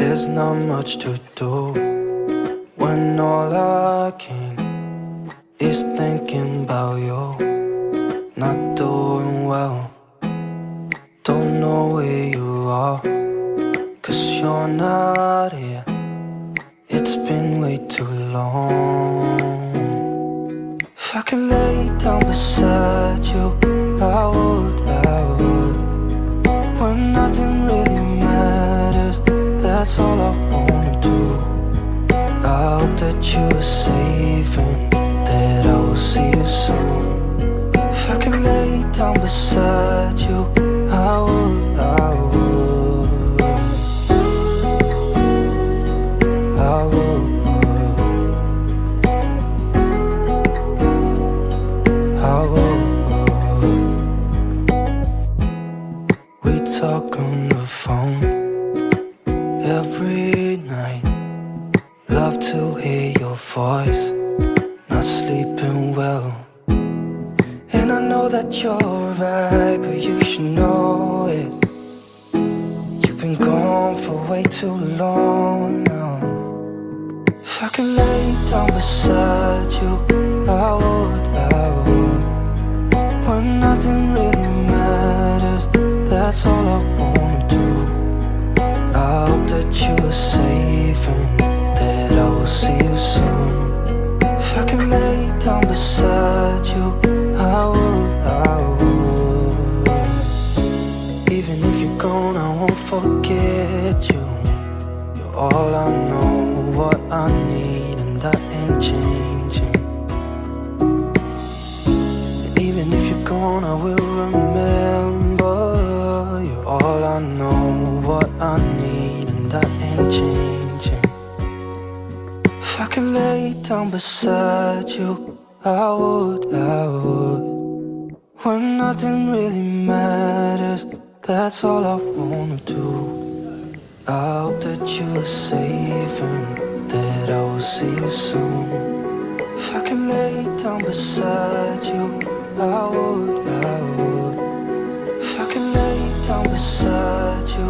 There's not much to do when all I can is thinking about you. Not doing well, don't know where you are, 'cause you're not here. It's been way too long. If I could lay down beside you, I would. When nothing really matters, that's all I wanna do. I hope that you are safe and that I will see you soon. If I could lay down beside you, I would. We talk on the phone every night. Love to hear your voice. Not sleeping well, and I know that you're right, but you should know it. You've been gone for way too long now. If I could lay down beside you, I would. When nothing really matters, that's all I wanna do. I hope that you are safe and that I will see you soon. If I could lay down beside you, I would. Even if you're gone, I won't forget you. You're all I know, what I need, and that ain't changing. And even if you're gone, I will remember. You're all I know, what I need, and that ain't changing. If I could lay down beside you, I would. When nothing really matters, that's all I wanna do. I hope that you are safe and that I will see you soon. If I could lay down beside you, I would. If I could lay down beside you,